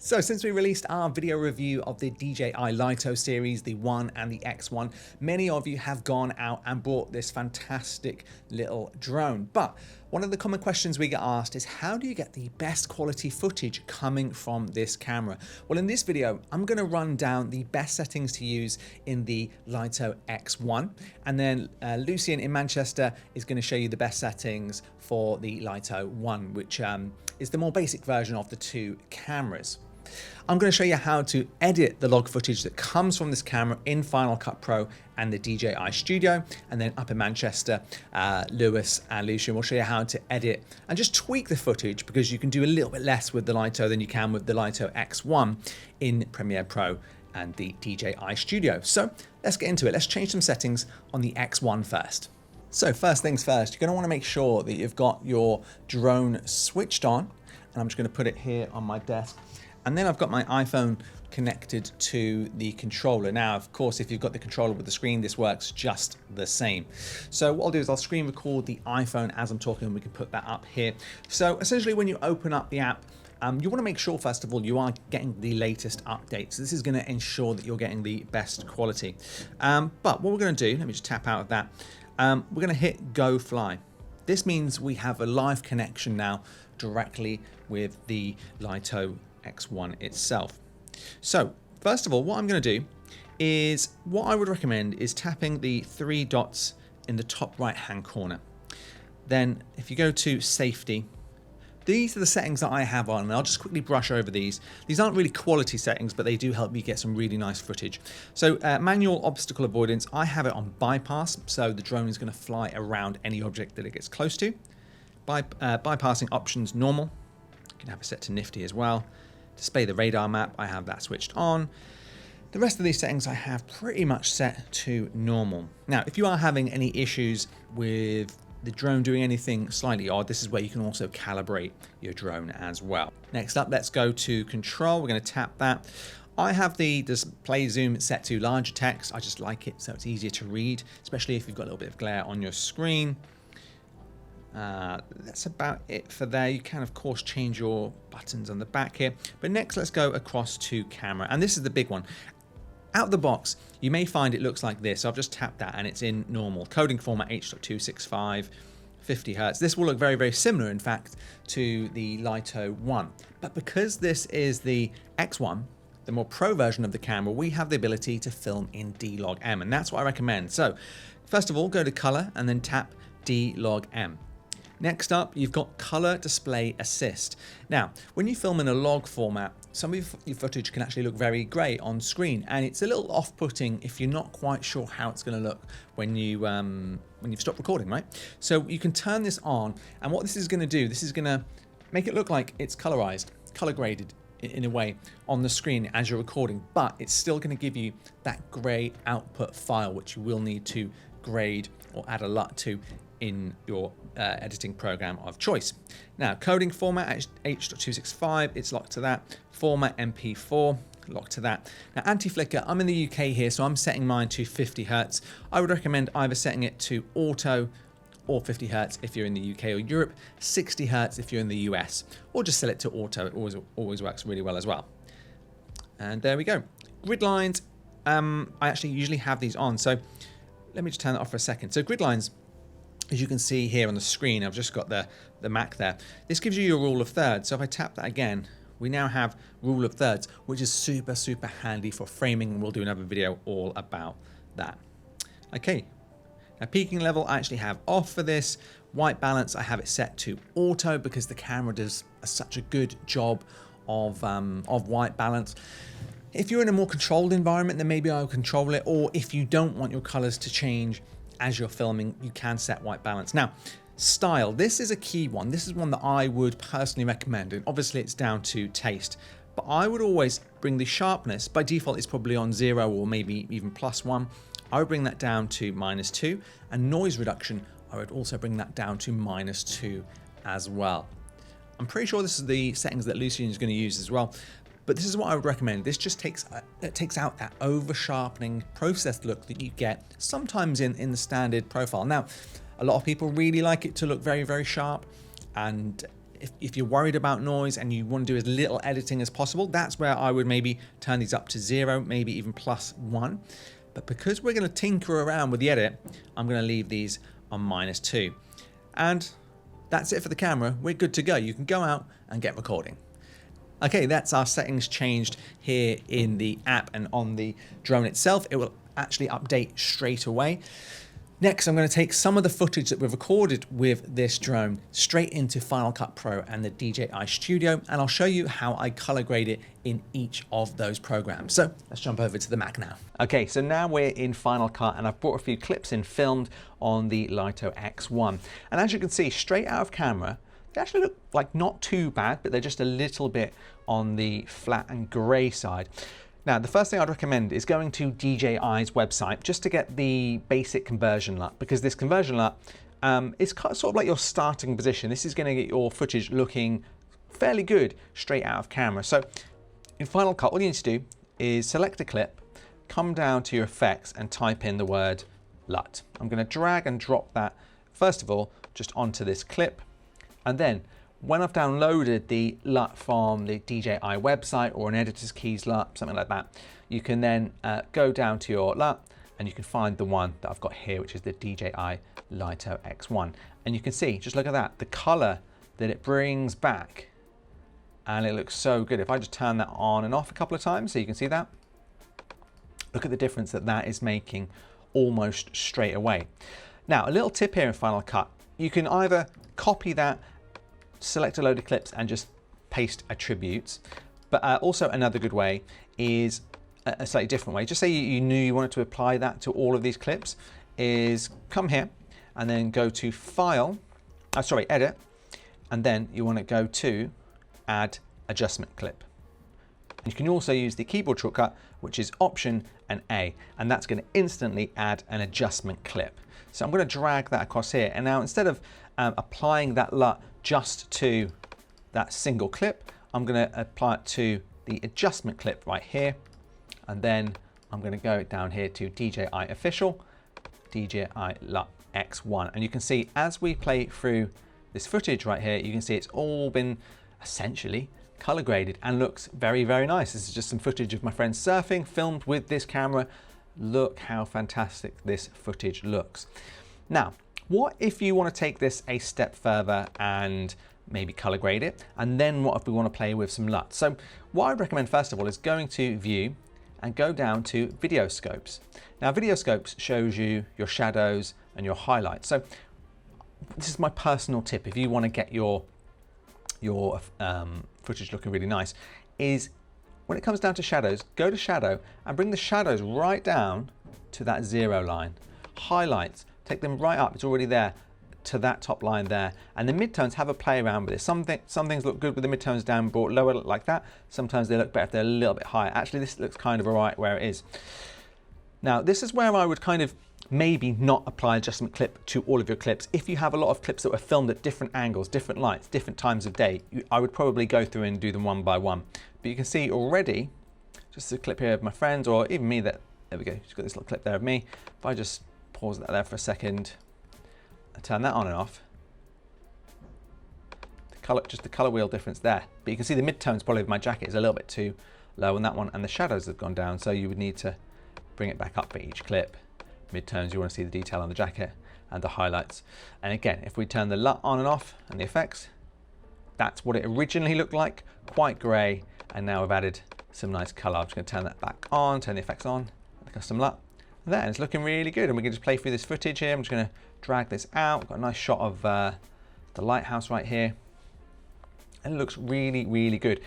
So since we released our video review of the DJI Lito series, the 1 and the X1, many of you have gone out and bought this fantastic little drone. But one of the common questions we get asked is, how do you get the best quality footage coming from this camera? Well, in this video, I'm going to run down the best settings to use in the Lito X1. And then Lucian in Manchester is going to show you the best settings for the Lito 1, which is the more basic version of the two cameras. I'm going to show you how to edit the log footage that comes from this camera in Final Cut Pro and the DJI Studio. And then up in Manchester, Lewis and Lucian will show you how to edit and just tweak the footage, because you can do a little bit less with the Lito than you can with the Lito X1 in Premiere Pro and the DJI Studio. So let's get into it. Let's change some settings on the X1 first. So first things first, you're going to want to make sure that you've got your drone switched on. And I'm just going to put it here on my desk. And then I've got my iPhone connected to the controller. Now, of course, if you've got the controller with the screen, this works just the same. So what I'll do is I'll screen record the iPhone as I'm talking, and we can put that up here. So essentially, when you open up the app, you want to make sure, first of all, you are getting the latest updates. This is going to ensure that you're getting the best quality. But what we're going to do, let me just tap out of that. We're going to hit Go Fly. This means we have a live connection now directly with the Lito X1 itself. So first of all, what I'm going to do is, what I would recommend is tapping the three dots in the top right hand corner. Then if you go to safety, these are the settings that I have on, and I'll just quickly brush over these. These aren't really quality settings, but they do help me get some really nice footage. So manual obstacle avoidance, I have it on bypass, so the drone is going to fly around any object that it gets close to. Bypassing options normal, you can have it set to nifty as well. Display the radar map, I have that switched on. The rest of these settings I have pretty much set to normal. Now, if you are having any issues with the drone doing anything slightly odd, this is where you can also calibrate your drone as well. Next up, let's go to control. We're going to tap that. I have the display zoom set to larger text. I just like it so it's easier to read, especially if you've got a little bit of glare on your screen. That's about it for there. You can of course change your buttons on the back here, but next let's go across to camera, and this is the big one. Out of the box, you may find it looks like this. So I've just tapped that and it's in normal coding format, H.265, 50 Hertz. This will look very, very similar, in fact, to the Lito 1. But because this is the X1, the more pro version of the camera, we have the ability to film in D-Log-M, and that's what I recommend. So first of all, go to color and then tap D-Log-M. Next up, you've got Color Display Assist. Now, when you film in a log format, some of your footage can actually look very grey on screen, and it's a little off-putting if you're not quite sure how it's going to look when you've stopped recording, right? So you can turn this on, and what this is going to do, this is going to make it look like it's colorized, color graded in a way on the screen as you're recording, but it's still going to give you that grey output file, which you will need to grade or add a LUT to in your editing program of choice. Now, coding format H.265, it's locked to that. Format MP4, locked to that. Now, anti-flicker, I'm in the UK here, so I'm setting mine to 50 Hertz. I would recommend either setting it to auto or 50 Hertz if you're in the UK or Europe, 60 Hertz if you're in the US, or just set it to auto. It always works really well as well. And there we go. Grid lines, I actually usually have these on, so let me just turn that off for a second. So grid lines, as you can see here on the screen, I've just got the Mac there. This gives you your rule of thirds. So if I tap that again, we now have rule of thirds, which is super, super handy for framing. And we'll do another video all about that. Okay, now peaking level, I actually have off for this. White balance, I have it set to auto because the camera does such a good job of white balance. If you're in a more controlled environment, then maybe I'll control it. Or if you don't want your colors to change as you're filming, you can set white balance. Now, style, this is a key one. This is one that I would personally recommend, and obviously it's down to taste, but I would always bring the sharpness, by default it's probably on 0 or maybe even +1. I would bring that down to -2, and noise reduction, I would also bring that down to -2 as well. I'm pretty sure this is the settings that Lucian is going to use as well. But this is what I would recommend. This just takes out that over-sharpening processed look that you get sometimes in the standard profile. Now, a lot of people really like it to look very, very sharp, and if you're worried about noise and you want to do as little editing as possible, that's where I would maybe turn these up to 0, maybe even +1. But because we're going to tinker around with the edit, I'm going to leave these on -2. And that's it for the camera. We're good to go. You can go out and get recording. Okay, that's our settings changed here in the app and on the drone itself. It will actually update straight away. Next, I'm going to take some of the footage that we've recorded with this drone straight into Final Cut Pro and the DJI Studio, and I'll show you how I color grade it in each of those programs. So let's jump over to the Mac now. Okay, so now we're in Final Cut and I've brought a few clips in filmed on the Lito X1. And as you can see, straight out of camera, they actually look like not too bad, but they're just a little bit on the flat and gray side. Now, the first thing I'd recommend is going to DJI's website just to get the basic conversion LUT, because this conversion LUT is sort of like your starting position. This is going to get your footage looking fairly good straight out of camera. So in Final Cut, all you need to do is select a clip, come down to your effects and type in the word LUT. I'm going to drag and drop that, first of all, just onto this clip. And then when I've downloaded the LUT from the DJI website or an editor's keys LUT, something like that, you can then go down to your LUT and you can find the one that I've got here, which is the DJI Lito X1. And you can see, just look at that, the color that it brings back. And it looks so good. If I just turn that on and off a couple of times, so you can see that, look at the difference that that is making almost straight away. Now, a little tip here in Final Cut, you can either copy that, select a load of clips and just paste attributes. But also another good way is a slightly different way. Just say you knew you wanted to apply that to all of these clips, is come here and then go to File, Edit, and then you want to go to Add Adjustment Clip. You can also use the keyboard shortcut, which is Option and A, and that's going to instantly add an adjustment clip. So I'm going to drag that across here. And now instead of applying that LUT just to that single clip, I'm going to apply it to the adjustment clip right here. And then I'm going to go down here to DJI Official, DJI LUT X1. And you can see as we play through this footage right here, you can see it's all been essentially color graded and looks very, very nice. This is just some footage of my friend surfing, filmed with this camera. Look how fantastic this footage looks. Now, what if you want to take this a step further and maybe color grade it? And then what if we want to play with some LUT? So what I'd recommend first of all is going to View and go down to Video Scopes. Now, Video Scopes shows you your shadows and your highlights. So this is my personal tip if you want to get your footage looking really nice, is when it comes down to shadows, go to Shadow and bring the shadows right down to that 0 line. Highlights, take them right up, it's already there, to that top line there. And the midtones, have a play around with it. Some things look good with the midtones down, brought lower like that. Sometimes they look better if they're a little bit higher. Actually, this looks kind of all right where it is. Now, this is where I would kind of maybe not apply adjustment clip to all of your clips. If you have a lot of clips that were filmed at different angles, different lights, different times of day, I would probably go through and do them one by one. But you can see already, just a clip here of my friends, or even me, that, there we go, just got this little clip there of me. If I just pause that there for a second, and turn that on and off, just the color wheel difference there. But you can see the midtones probably of my jacket is a little bit too low on that one, and the shadows have gone down, so you would need to bring it back up for each clip. Midtones, you want to see the detail on the jacket and the highlights. And again, if we turn the LUT on and off and the effects, that's what it originally looked like, quite gray, and now we've added some nice color. I'm just going to turn that back on, turn the effects on, the custom LUT. There, it's looking really good, and we can just play through this footage here. I'm just going to drag this out. Got a nice shot of the lighthouse right here, and it looks really, really good.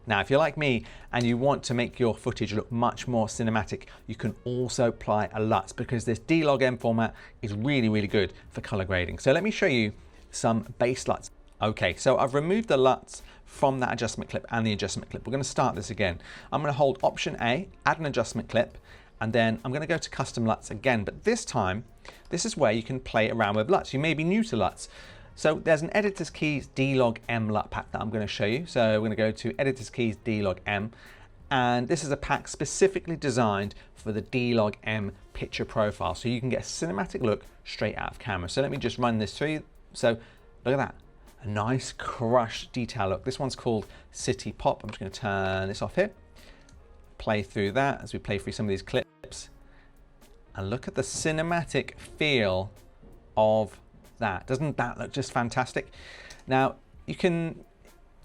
Now, if you're like me and you want to make your footage look much more cinematic, you can also apply a LUT, because this D-Log-M format is really, really good for color grading. So let me show you some base LUTs. Okay, so I've removed the LUTs from that adjustment clip and the adjustment clip. We're going to start this again. I'm going to hold Option A, add an adjustment clip, and then I'm going to go to Custom LUTs again. But this time, this is where you can play around with LUTs. You may be new to LUTs. So there's an Editor's Keys D-Log-M LUT pack that I'm going to show you. So we're going to go to Editor's Keys D-Log-M, and this is a pack specifically designed for the D-Log-M picture profile, so you can get a cinematic look straight out of camera. So let me just run this through. So look at that. a nice crushed detail look. This one's called City Pop. I'm just going to turn this off here, play through that as we play through some of these clips, and look at the cinematic feel of that. Doesn't that look just fantastic? Now, you can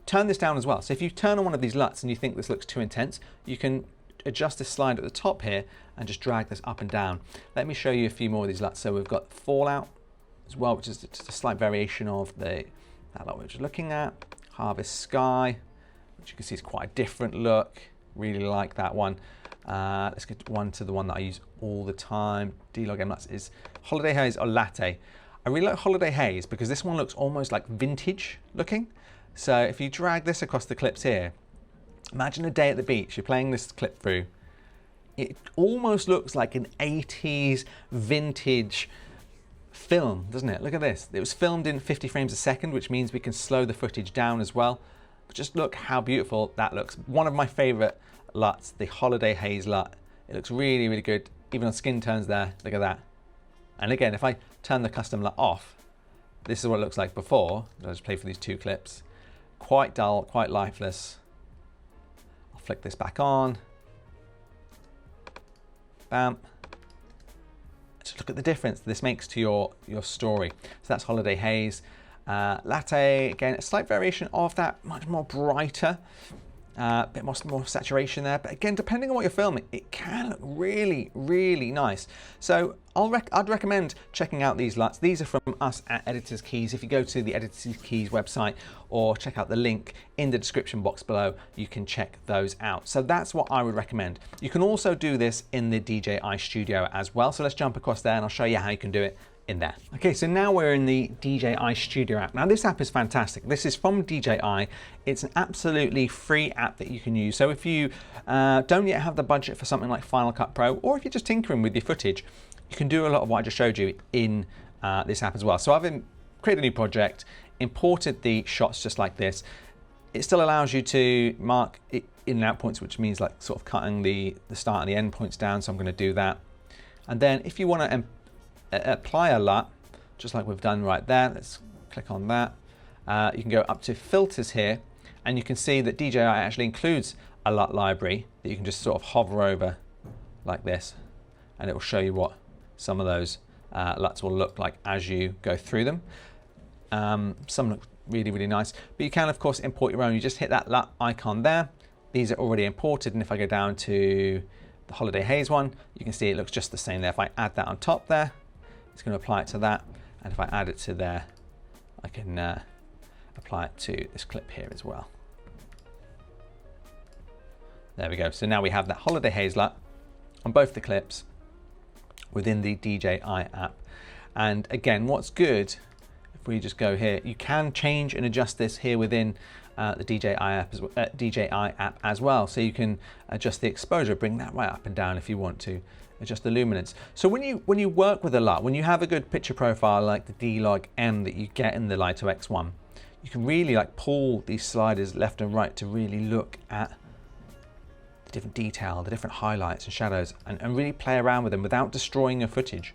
turn this down as well. So if you turn on one of these LUTs and you think this looks too intense, you can adjust this slide at the top here and just drag this up and down. Let me show you a few more of these LUTs. So we've got Fallout as well, which is just a slight variation of that LUT we were just looking at. Harvest Sky, which you can see is quite a different look. Really like that one. Let's get one to the one that I use all the time. D-Log M LUTs is Holiday Haze or Latte. I really like Holiday Haze because this one looks almost like vintage looking. So if you drag this across the clips here, imagine a day at the beach, you're playing this clip through. It almost looks like an 80s vintage film, doesn't it? Look at this. It was filmed in 50 frames a second, which means we can slow the footage down as well. But just look how beautiful that looks. One of my favorite LUTs, the Holiday Haze LUT. It looks really, really good. Even on skin tones there, look at that. And again, if I turn the custom LUT off, this is what it looks like before. I'll just play for these two clips. Quite dull, quite lifeless. I'll flick this back on. Bam. Just look at the difference this makes to your story. So that's Holiday Haze. Latte, again, a slight variation of that, much more brighter. A bit more saturation there, but again, depending on what you're filming, it can look really, really nice. So I'd recommend checking out these LUTs. These are from us at Editors Keys. If you go to the Editors Keys website or check out the link in the description box below, you can check those out. So that's what I would recommend. You can also do this in the DJI Studio as well. So let's jump across there and I'll show you how you can do it in there. Okay, so now we're in the DJI Studio app. Now this app is fantastic. This is from DJI. It's an absolutely free app that you can use. So if you don't yet have the budget for something like Final Cut Pro, or if you're just tinkering with your footage, you can do a lot of what I just showed you in this app as well. So I've created a new project, imported the shots just like this. It still allows you to mark it in and out points, which means like sort of cutting the start and the end points down. So I'm going to do that. And then if you want to apply a LUT, just like we've done right there, let's click on that. You can go up to filters here, and you can see that DJI actually includes a LUT library that you can just sort of hover over like this, and it will show you what some of those LUTs will look like as you go through them. Some look really, really nice, but you can of course import your own. You just hit that LUT icon there. These are already imported, and if I go down to the Holiday Haze one, you can see it looks just the same there. If I add that on top there, it's going to apply it to that, and if I add it to there, I can apply it to this clip here as well. There we go. So now we have that Holiday Haze LUT on both the clips within the DJI app. And again, what's good, if we just go here, you can change and adjust this here within the DJI app as well. So you can adjust the exposure, bring that right up and down if you want to. Adjust the luminance. So when you work with a LUT, when you have a good picture profile like the D-Log M that you get in the Lito X1, you can really like pull these sliders left and right to really look at the different detail, the different highlights and shadows, and really play around with them without destroying your footage.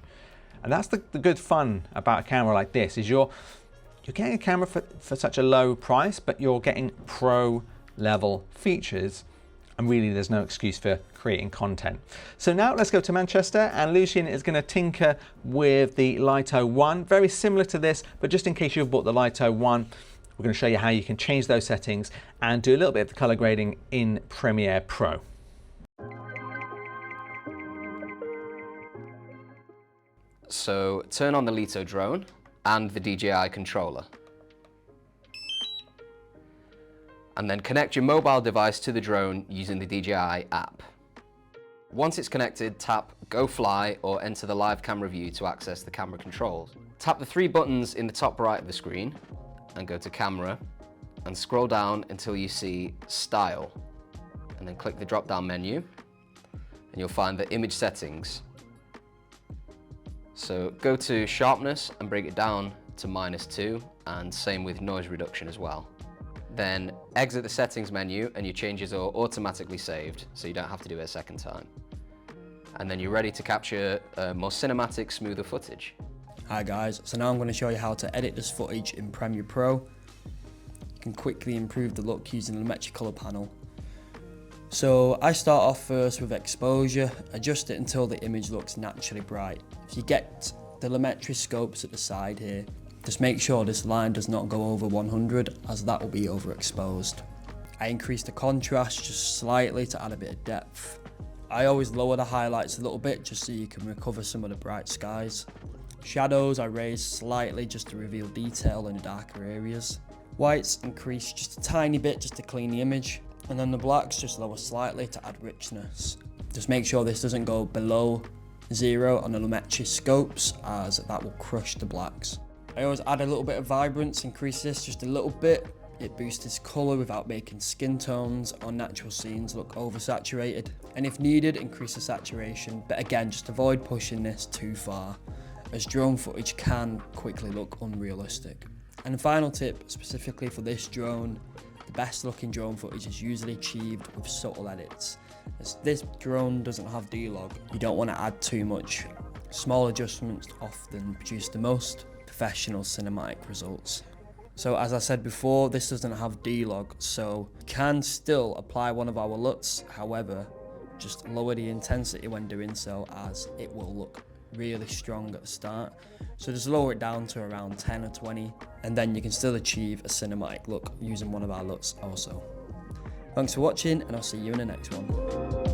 And that's the good fun about a camera like this, is you're getting a camera for such a low price, but you're getting pro level features. And really there's no excuse for creating content. So now let's go to Manchester, and Lucian is going to tinker with the Lito 1. Very similar to this, but just in case you've bought the Lito 1, we're going to show you how you can change those settings and do a little bit of the color grading in Premiere Pro. So turn on the Lito drone and the DJI controller. And then connect your mobile device to the drone using the DJI app. Once it's connected, tap Go Fly or enter the live camera view to access the camera controls. Tap the three buttons in the top right of the screen and go to Camera and scroll down until you see Style, and then click the drop-down menu and you'll find the image settings. So go to Sharpness and bring it down to -2, and same with noise reduction as well. Then exit the settings menu and your changes are automatically saved, so you don't have to do it a second time. And then you're ready to capture more cinematic, smoother footage. Hi guys, so now I'm going to show you how to edit this footage in Premiere Pro. you can quickly improve the look using the lumetri color panel. So I start off first with exposure, adjust it until the image looks naturally bright. If you get the lumetri scopes at the side here, just make sure this line does not go over 100, as that will be overexposed. I increase the contrast just slightly to add a bit of depth. I always lower the highlights a little bit just so you can recover some of the bright skies. Shadows I raise slightly just to reveal detail in the darker areas. Whites increase just a tiny bit just to clean the image. And then the blacks just lower slightly to add richness. Just make sure this doesn't go below 0 on the lumetri scopes, as that will crush the blacks. I always add a little bit of vibrance, increase this just a little bit. It boosts its colour without making skin tones or natural scenes look oversaturated. And if needed, increase the saturation, but again, just avoid pushing this too far, as drone footage can quickly look unrealistic. And the final tip, specifically for this drone, the best looking drone footage is usually achieved with subtle edits. As this drone doesn't have D-Log, you don't want to add too much. Small adjustments often produce the most professional cinematic results. So as I said before, this doesn't have D-Log, so you can still apply one of our LUTs, however, just lower the intensity when doing so, as it will look really strong at the start. So just lower it down to around 10 or 20, and then you can still achieve a cinematic look using one of our LUTs also. Thanks for watching, and I'll see you in the next one.